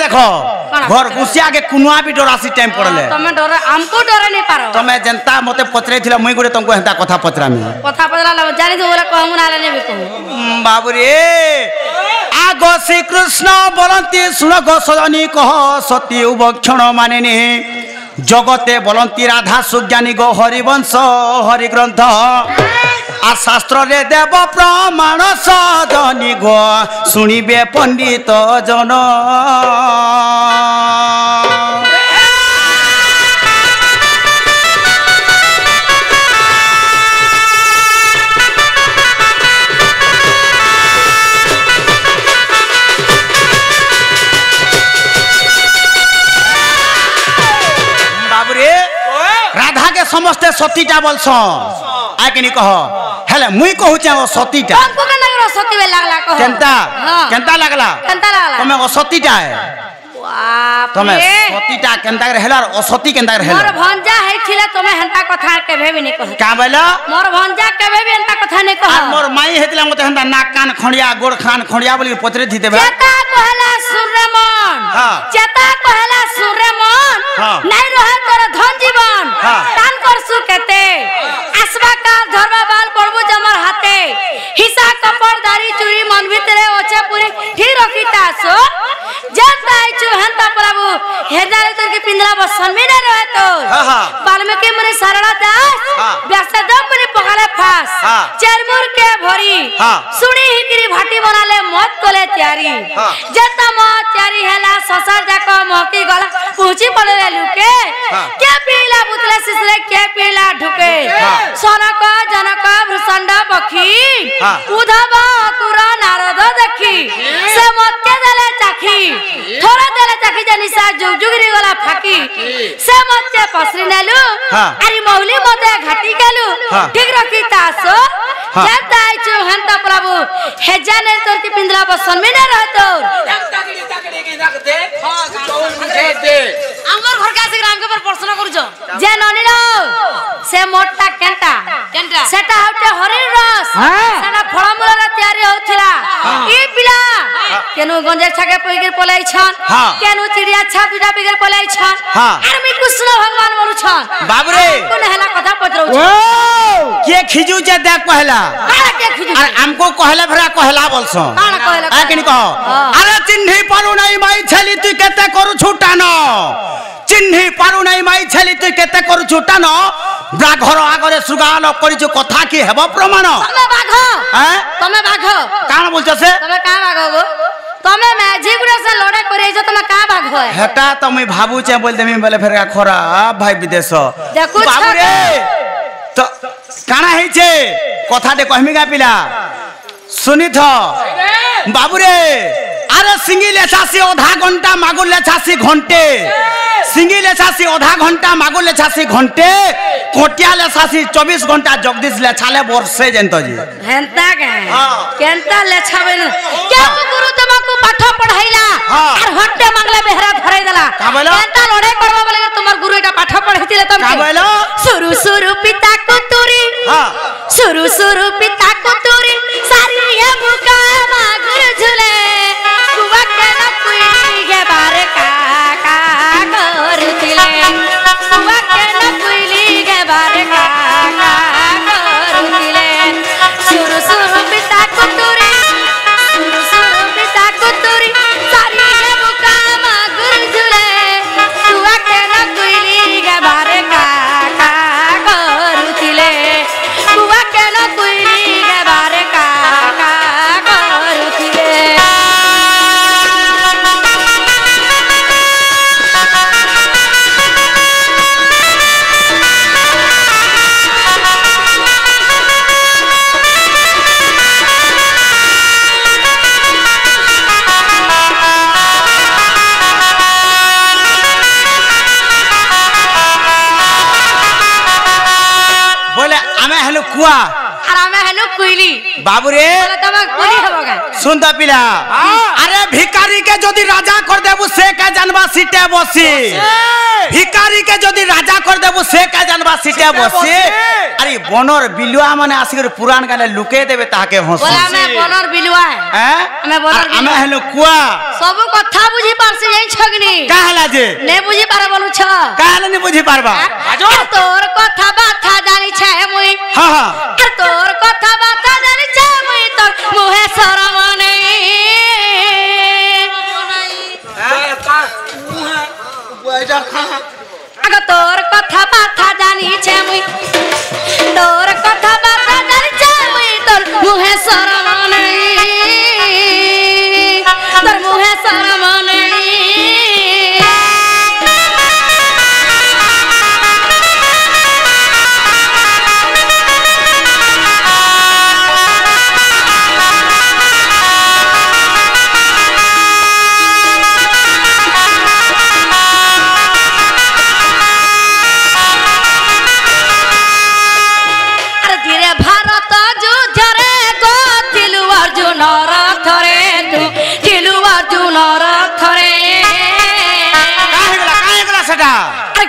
देखो घर घुसिया के कुनुआ भी डरासी टाइम पड़ले तमे डर हमको डर नहीं पारो तमे जनता मते पचरे थिला मुई गुडे तुमको हेता कथा पचरामी कथा पचरा ला जानि तो बोले कहू ना ले भी कहू बाबू रे आगो श्री कृष्ण बोलंती सुन गो सजनी कह सती उबक्षण मानेनी जगते बोलंती राधा सुज्ञानी गो हरिवंश हरि ग्रंथ आ शास्त्र रे देव प्रमाण सजनी गो सुनिबे पंडित जन राधा के समस्ते सतीटा बोलस आके कह हेले मुई कहूचे सतीटा हमको केना करो सती बे लागला कह केनता केनता लागला तमे असतीटा है बाप तमे रे सतीटा केनता रे हेला असती केनता रे हेला मोर भंजा है छिले तमे हंता कथा केबे भी नहीं कह का बोला मोर भंजा केबे भी हंता कथा नहीं कह और मोर माई हेतला मते हंता नाक कान खंडिया गोड़ खान खंडिया बोली पचरे थी देबे चेता कहला सूर्यमन हां चेता कहला सूर्यमन नहीं रहे तोर धन जीवन दान करसु केते आसवा का धर्म बाल पड़बो जमर हाथे हिसा कपड़ दाढ़ी चूड़ी मन भीतरे ओचे पूरी ठीक रखीता सो जता आइछु हंता प्रभु हेदारे तोर के पिंजरा बसन में न रहे तो वाल्मीकि मुनि सरला दास व्यासदेव मुनि पकाले फास चरमुर के भरी सुनी हिकरी भाटी बनाले मत कोले तैयारी जता मत तैयारी हैला ससर जाको मकी गला पूछी पड़े लुके के पीला बुतले सिसले के पीला ढुके सोनक जनक भृषंड पखी उधव कुरा नारद देखी से मत के देले चाखी थोड़ा देले चाखी जनिसा जुग जुगरी गला फाकी से मत के पसरी नेलु अरे मौली मते घाटी गेलु ठीक रखी तासो जब आइछु हंता प्रभु हेजाने तोर की पिंजरा बसन में न रहतो ताकड़ी रख दे हां चौल मुझे दे अंगर घर का से ग्राम के पर प्रश्न करू जो जे ननी रो से मोटा केंटा केंटा सेटा हटे हरिण रस सेना फळमूल रे तयारी होथिला ई पिला केनु गंजे छके पइगे पलाई छन केनु चिड़िया छा पिटा बिगर पलाई छन आर मी कृष्ण भगवान बोलु छन बाबू रे कोन हला कथा पजरौ छ के खिजू जे देख पहला काला के खिजू अरे हमको कहले भरा कहला बोलसो काला कहला आ केनी कह अरे चिन्ही पारू नहीं माई छली तू केते करू छुटा न चिन्ही पारू नहीं माई छली तू केते करू छुटा न ब्रा घर आगरे सुगाल करिछु कथा की हेबो प्रमाण तमे बाघ हैं तमे बाघ कान बोलछ से तमे का बाघ गो तमे मैजिक गुडे से लड़े करे छ तमे का बाघ है हेटा त मैं भाबू छ बोल देमी बोले फेर खरा भाई विदेश देखु बाबू रे तो काना है छे कथा दे कहमी गा पिला सुनी थ बाबू रे अरे सिंगी लेछासी आधा घंटा मागुर लेछासी घंटे सिंगी लेछासी आधा घंटा मागुर लेछासी घंटे कोटिया लेछासी 24 घंटा जगदीश लेछाले वर्षे जंतो जी हेंता के केंता लेछाबेन क्या गुरु तुमको पाठ पढ़ाइला और हट्टे मांगले बेहरा धराई देला केंता लड़े करबा बोले तुमर गुरु एटा पाठ पढ़ाइतिले तुम का बोलो सुरु सुरु पिता कुतुरी सुरु सुरु पिता कुतुरी सारी ये मुका मागुर झुले कुवा के न कुई के बारे का करतिले कुवा के न कुईली के बारे का करतिले सुरु सुरु पिता कुतुरी सुरु सुरु पिता कुतुरी सारी ये मुका मागुर झुले कुवा के न कुईली के बारे का करतिले कुवा के न कुईली के बारे का करतिले बोले आमे हेलो कुआ और हमें हेलो कुईली बाबू रे बोले तब कुईली होगा सुन द पिला अरे भिखारी के जदी राजा कर देबू से का जानबा जानबा सीटे बसी भिकारी के जदि राजा कर देबो से का जानबा सीटे बसी अरे बनर बिलुआ माने आसिकर पुराण गाने लुके देबे ताके हंसी बोला मैं बनर बिलुआ है मैं बनर हमें हेलो कुआ सब कथा बुझी पारसी जाई छगनी का हला जे ने बुझी पार बोलू छ का हला ने बुझी पारबा तोर कथा बाथा जानी छै मुई हां हां तोर कथा बाथा जानी छै मुई तोर मुहे शरम नहीं अग तोर कथा बाथा जानी छै मुई तोर कथा बाथा जानी छै मुई तोर मुहे शरम नहीं तोर मुहे शरम नहीं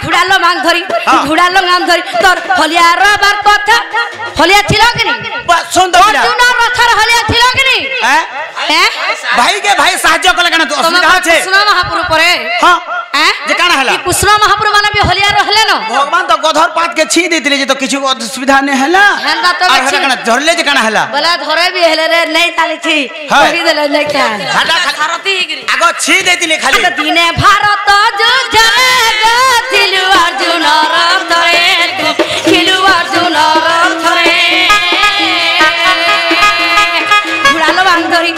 घुड़ालो मांग धरी घुड़ालो मांग धरी तोर हलिया रबार कथा हलिया छिलो कि नहीं सुन दो अर्जुन रथर हलिया छिलो कि नहीं हैं भाई के भाई साहाय्य कले कना तो असुविधा छे कृष्ण महाप्रभु परे हां हैं जे काना हला कृष्ण महाप्रभु माने भी हलिया रहले न भगवान तो गधर पात के छी देतिले जे तो किछु असुविधा ने हला हेंदा तो और हला कना धरले जे काना हला बोला धरे भी हेले रे नहीं ताली थी कहि देले ने क्या घाटा खारती गिरी आगो छी देतिले खाली दिने भारत जुझे गथिलु अर्जुन रथरे खिलु अर्जुन रथरे घुड़ालो मांग धरी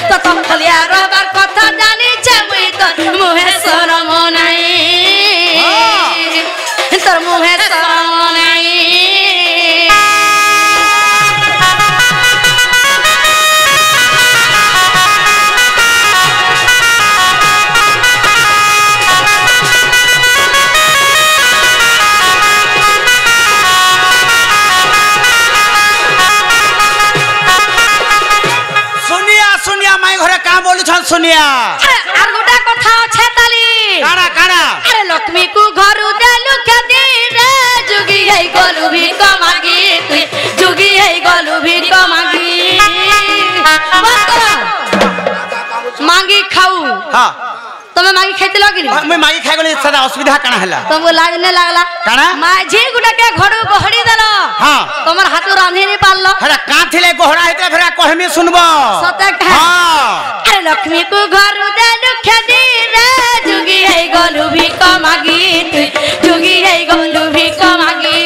तो तुम हलिया रबार कथा जानी छै मुई तो मुहे शरम नहीं तोर मुहे शरम नहीं सुनिया आर गोटा कथा छै ताली काना काना अरे लक्ष्मी को घरु देलु खदी रे जुगी है गलु भी कमागी तू जुगी है गलु भी कमागी मांगी खाऊ हां तमे मांगी खाइते लगिनी मैं मांगी खाइ गले सदा असुविधा काना हला तुमको लागने लागला काना माझी गुटा के घड़ू गहड़ी देलो हां तमर हाथ रांधी नहीं पाललो हरा काथिले गोहरा हेतला फेरा कहमी सुनबो सते हां अरे लक्ष्मी को घरु देलु खदी रे जुगी है गलु भी कमागी तू जुगी है गलु भी कमागी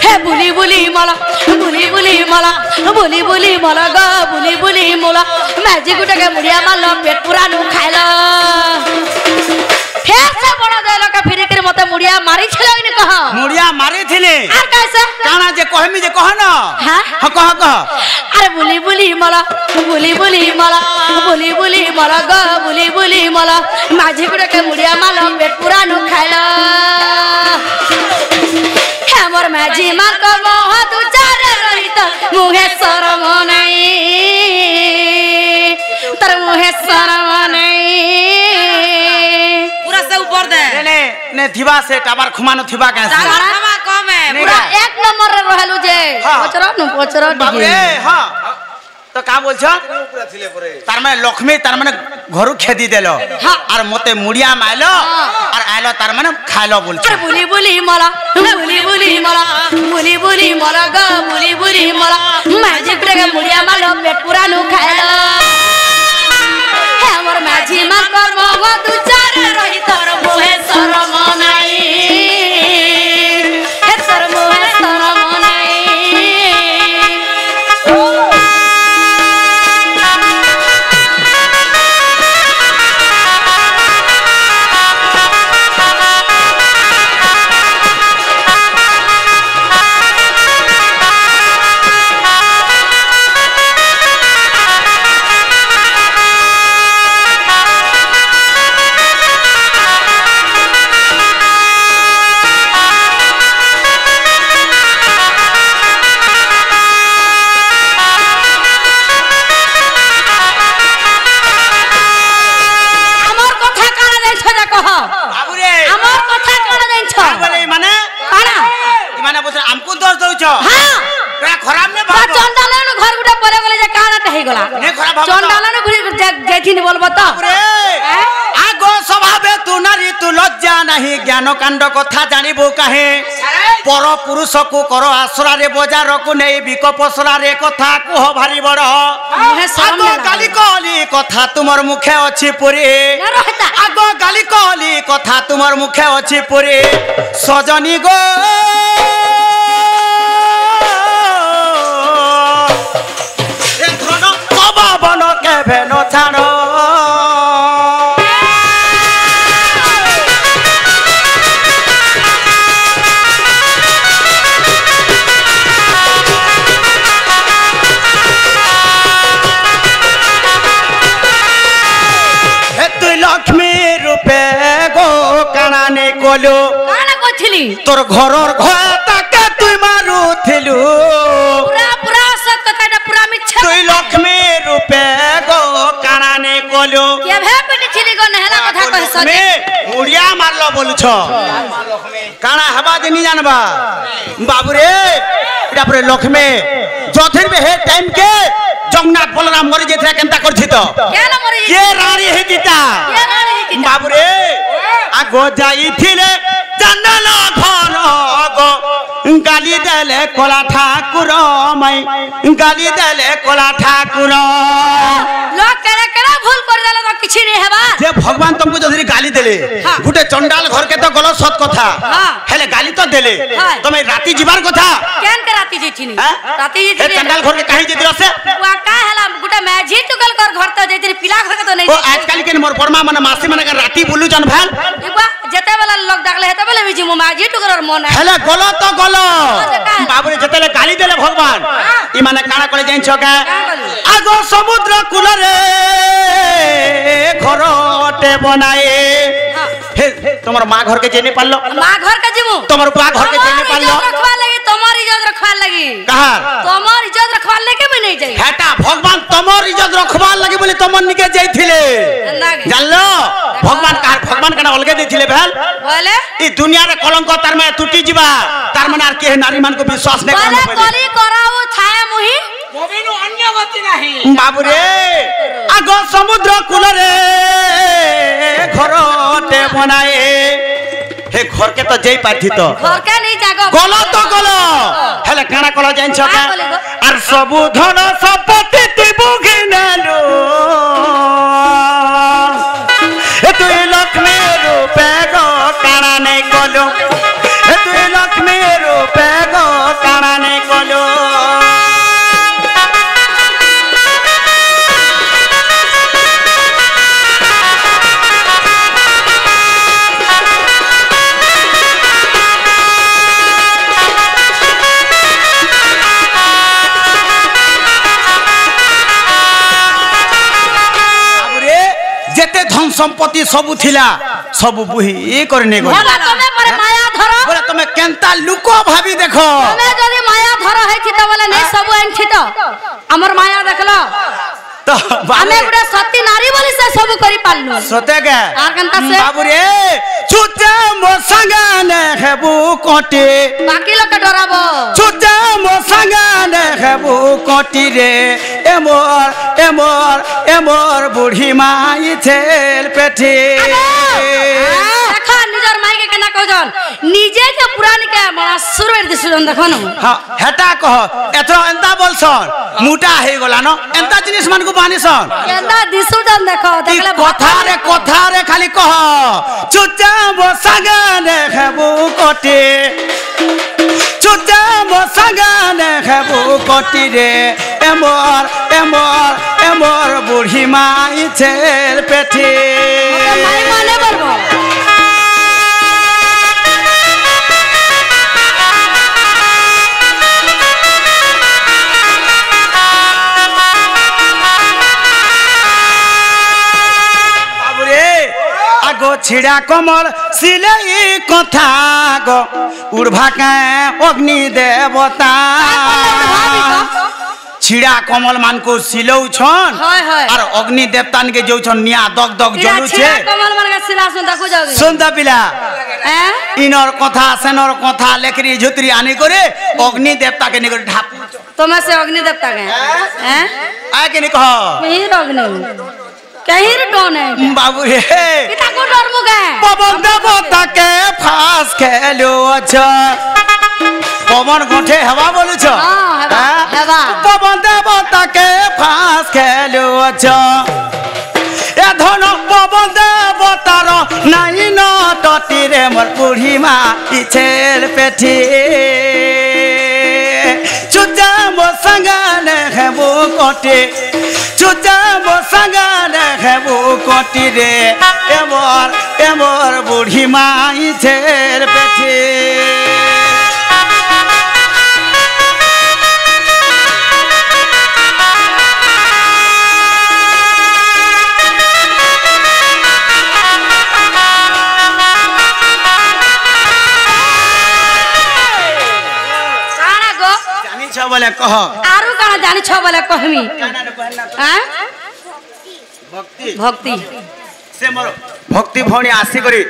हे बुली बुली मला बुली बुली मला बुली बुली मला ग बुली बुली मला मैजिक गुटा के मुड़िया मारलो पेट पूरा नु खाइलो हे से बड़ा देलो के फिर के मते मुड़िया मारी छलो इन कह मुड़िया मारी थिले आर कैसे काना जे कहमी जे कह न हां हां कह अरे बुली बुली मला बुली बुली मला बुली बुली मला ग बुली बुली मला माझी गुटा के मुड़िया मारलो पेट पूरा नु खाइलो हे मोर माझी मार को मोह तू चार रही तो मुहे शरम नहीं तर मुहे शरम नहीं पूरा से ऊपर दे ने थिबा से टावर खुमानो थिबा कैसे हवा कम है पूरा एक नंबर रे रहलु जे पोचरो बाबरे हां तो का बोल छ तार में लक्ष्मी तार माने घरु खेदी देलो और मते मुड़िया माइलो और आइलो तार माने खाइलो बोल छ बुली बुली मला बुली बुली मला बुली बुली मला ग बुली बुली मला मैजिक रे मुड़िया मालो पेट पूरा नु खाइलो हे मोर माझी मार कर मोह तू चार रही तोर मुहे शरम नहीं हे तोर मुहे शरम नहीं চন্ডালনে ঘুরে যাইছিনি বলবো তো আগ স্বভাবে তু নারী তু লজ্জা নাহি জ্ঞান কাণ্ড কথা জানিবু কাহে পর পুরুষকু কর আশ্রারে বজারকু নেই বিকপসরারে কথা কুহ ভারি বড় আগ গালি কলি কথা তোমার মুখে অছি পুরি আগ গালি কলি কথা তোমার মুখে অছি পুরি সজনী গো বন কেভে নছাড় তুই লক্ষ্মী রূপে গো কানানে কলু কানা কইছিলি তোর ঘরর ঘরটাকে তুই মারুথিলু পুরা পুরা সত্য কথাটা পুরা মিথ্যা তুই লক্ষ্মী রূপে গো কানানে কলু কে ভেপিছিলি গো নেহলা কথা কইছ মে উড়িয়া মারলো বলছ কানা হবা দিনি জানবা বাবুরে এটা পরে লক্ষ্মী যথের বে হে টাইম কে জগন্নাথ বলরাম মরি যেথা কেনতা করছি তো কেন মরি কে রানী হেতিতা কে রানী হেতিতা বাবুরে আগো যাইছিলে চন্দন ঘর গো গালি দেলে কলা ঠাকুর মাই গালি দেলে কলা ঠাকুর লোক কেড়ে কেড়ে ভুল করে দেলে তো কিছু নেই হেবা যে ভগবান তুমকু যদি গালি দেলে গুটে চন্ডাল ঘরকে তো গল সৎ কথা হেলে গালি তো দেলে তুমি রাতি যাবার কথা কেন কে রাতি যাইছিনি রাতি হে যাইছিনি চন্ডাল ঘরকে কাহি যেতি আছে ওয়া কা হেলা গুটা ম্যাজি টুকল কর ঘর তো যাইছিনি পিলা ঘরকে তো নাই ও আজকাল কেন মোর পরমা মানে মাসি মানে রাতি বুলু জান ভাল এবা যেতে বেলা লোক ডাকলে হেতে বেলা বিজি মো ম্যাজি টুকর মন হেলে গল তো গল বাবুরে যেতেলে গালি দেলে ভগবান ই মানে কানা করে যাইছ কা আগো সমুদ্র কূলরে ঘরটে বনায়ে হে তোমার মা ঘরকে জেনে পারলো মা ঘর কা জিমু তোমার মা ঘরকে জেনে পারলো রখবা লাগি তোমার ইজ্জত রখবার লাগি কাহার তোমার ইজ্জত রখবার লাগি আমি নাই যাই হেটা ভগবান তোমার ইজ্জত রখবার লাগি বলে তোমার নিকে যাইছিলে জানলো ভগবান কাহার ভগবান কেন অলগে দিছিলে ভাল বলে ই দুনিয়ারে কলঙ্ক তার মানে টুটি ଯିବା তার মানে আর কে নারী মানকো বিশ্বাস নাই বলে কলি করাও ছায়া মুহি মোবিনু অন্য গতি নাহি বাবুরে আগ সমুদ্র কূলরে ঘরটে বনায়ে হে ঘরকে তো যেই পারছি তো ঘরকে নেই জাগো গল তো গল হেলে কানা কল জানছ কা আর সবু ধন সম্পত্তি তুই বুঝি নেলু এ তুই লক্ষ্মী রূপে গো কানা নেই কলু এ তুই লক্ষ্মী রূপে গো কানা নেই কলু যেতে ধন সম্পত্তি সবু থিলা সবু বুহি ই করে নে গো ভলা তুমি পরে মায়া ধর বলে তুমি কেনতা লুক ভাবি দেখো তুমি যদি মায়া ধর হইছি তো বলে নেই সব আনছি তো আমার মায়া দেখলো তো আমি গুড়া সতী নারী বলি সে সব করি পারলু সতে গে আর কেনতা সে বাবুরে ছুটে মো সঙ্গানে হেবু কোটি বাকি লোক ডরাবো ছুটে মো সঙ্গানে হেবু কোটি রে এমর এমর এমর বুড়ি মাই ছেল পেঠি দেখো নিজের মাইকে কেনা কজন নিজে যে পুরানি কে মারা সুরের দিছুন দেখো না হ্যাঁ হেটা কহ এত এন্তা বলছন মুটা হই গলা ন এন্তা জিনিস মানকু বানিছন কেনা দিছুন দেখো দেখলে কথা রে খালি কহ চুচা মো সঙ্গানে হেবু কোটি চুচা মো সঙ্গানে হেবু কোটি রে এমর এমর এমর বুড়ি মাই ছেল পেঠি মাই মানে বলবো আগো ছিড়া কমল সিলাই কথা গো উড়ভাকে অগ্নি দেবতা ছিড়া কমল মানকু সিলৌছন আর অগ্নি দেবতান কে যাউছন নিয়া দগ দগ জ্বলুছে ছিড়া কমল মানকে সিলা শুন দেখো যাও শুনতা পিলা ইনর কথা সেনর কথা লেখরি ঝুতরি আনি করে অগ্নি দেবতাকে নি করে ঢাপ तुम्हें से अग्नि देवता गए हैं आ के नहीं कहो कहीं अग्नि कहीं डोन है बाबू रे पिता को डर मुगे पवन देवता के फांस खेलो अच्छा पवन गोठे हवा बोलू छो हवा पवन देवता के फांस खेलो अच्छा ए धन पवन देवतार नाई न तटी रे मोर बुढ़ी मा इछेल पेठी चुजा मो संगाने है वो कोटे चुजा मो संगाने है वो कोटी रे एमोर बुढ़ी मा इछेल पेठी बोले कह आरु काना जानी छ बोले कहमी हां भक्ति भक्ति से मोर भक्ति भौणी आसी करी